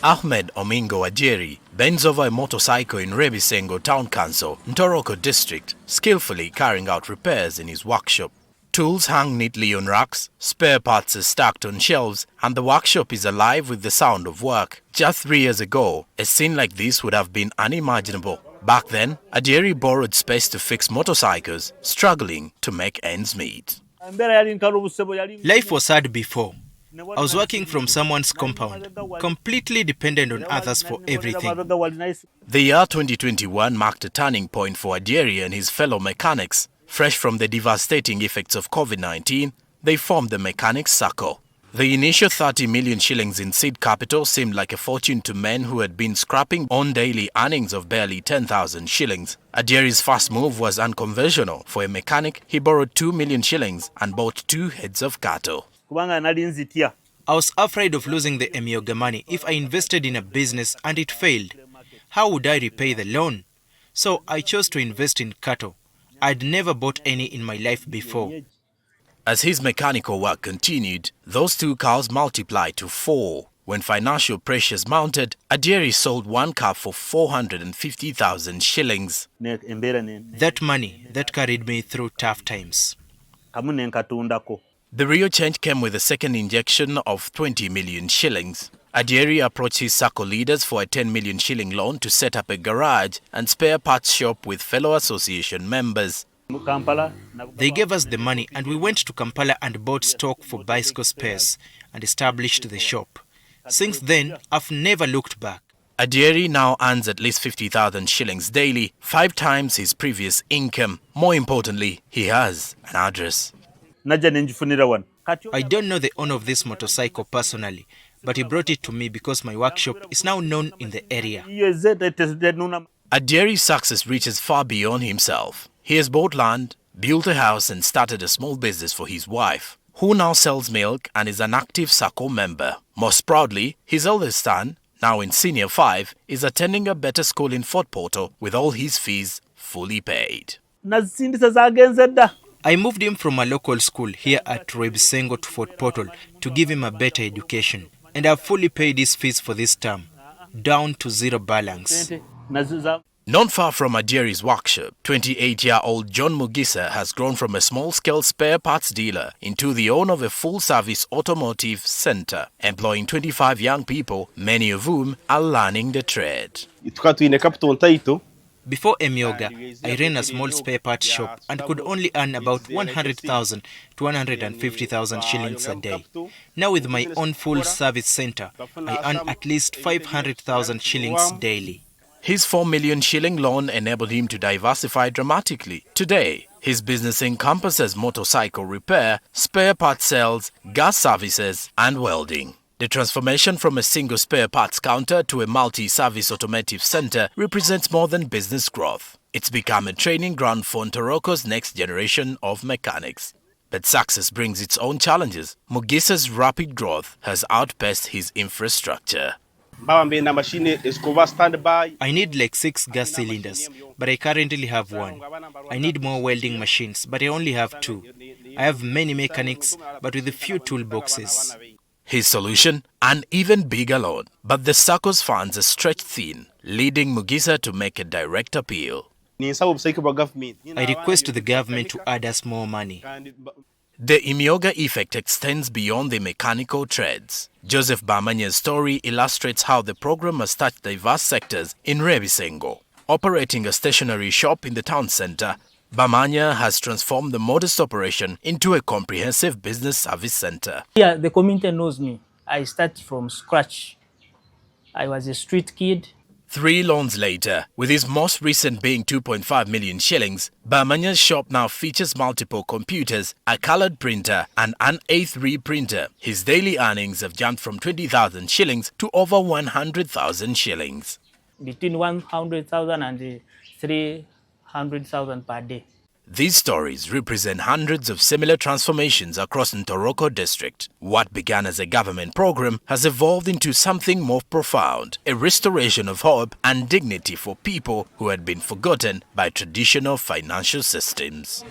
Ahmed Omingo Ajeri bends over a motorcycle in Rwebisengo Town Council, Ntoroko District, skillfully carrying out repairs in his workshop. Tools hang neatly on racks, spare parts are stacked on shelves, and the workshop is alive with the sound of work. Just 3 years ago, a scene like this would have been unimaginable. Back then, Ajeri borrowed space to fix motorcycles, struggling to make ends meet. Life was hard before. I was working from someone's compound, completely dependent on others for everything. The year 2021 marked a turning point for Ajeri and his fellow mechanics. Fresh from the devastating effects of COVID-19, they formed the Mechanics Circle. The initial 30 million shillings in seed capital seemed like a fortune to men who had been scrapping on daily earnings of barely 10,000 shillings. Ajeri's first move was unconventional. For a mechanic, he borrowed 2 million shillings and bought 2 heads of cattle. I was afraid of losing the Emyooga money if I invested in a business and it failed. How would I repay the loan? So I chose to invest in cattle. I'd never bought any in my life before. As his mechanical work continued, those 2 cows multiplied to 4. When financial pressures mounted, Ajeri sold 1 calf for 450,000 shillings. That money that carried me through tough times. The real change came with a second injection of 20 million shillings. Ajeri approached his circle leaders for a 10 million shilling loan to set up a garage and spare parts shop with fellow association members. They gave us the money and we went to Kampala and bought stock for bicycle spares and established the shop. Since then, I've never looked back. Ajeri now earns at least 50,000 shillings daily, 5 times his previous income. More importantly, he has an address. I don't know the owner of this motorcycle personally, but he brought it to me because my workshop is now known in the area. Ajeri's success reaches far beyond himself. He has bought land, built a house and started a small business for his wife, who now sells milk and is an active circle member. Most proudly, his eldest son, now in Senior 5, is attending a better school in Fort Portal with all his fees fully paid. I moved him from a local school here at Rwebisengo to Fort Portal to give him a better education. And I've fully paid his fees for this term, down to 0 balance. Not far from Ajeri's workshop, 28-year-old John Mugisa has grown from a small-scale spare parts dealer into the owner of a full-service automotive center, employing 25 young people, many of whom are learning the trade. Before Emyooga, I ran a small spare parts shop and could only earn about 100,000 to 150,000 shillings a day. Now with my own full service center, I earn at least 500,000 shillings daily. His 4 million shilling loan enabled him to diversify dramatically. Today, his business encompasses motorcycle repair, spare parts sales, gas services and welding. The transformation from a single spare parts counter to a multi-service automotive center represents more than business growth. It's become a training ground for Ntoroko's next generation of mechanics. But success brings its own challenges. Mugisa's rapid growth has outpaced his infrastructure. I need like 6 gas cylinders, but I currently have 1. I need more welding machines, but I only have 2. I have many mechanics, but with a few toolboxes. His solution? An even bigger loan. But the circle's funds are stretched thin, leading Mugisa to make a direct appeal. I request the government to add us more money. The Emyooga effect extends beyond the mechanical trades. Joseph Bamanya's story illustrates how the program has touched diverse sectors in Rwebisengo. Operating a stationery shop in the town center, Bamanya has transformed the modest operation into a comprehensive business service center. Yeah, the community knows me. I started from scratch. I was a street kid. 3 loans later, with his most recent being 2.5 million shillings, Bamanya's shop now features multiple computers, a colored printer and an A3 printer. His daily earnings have jumped from 20,000 shillings to over 100,000 shillings. Between 100,000 and 300,000 per day. These stories represent hundreds of similar transformations across Ntoroko District. What began as a government program has evolved into something more profound, a restoration of hope and dignity for people who had been forgotten by traditional financial systems.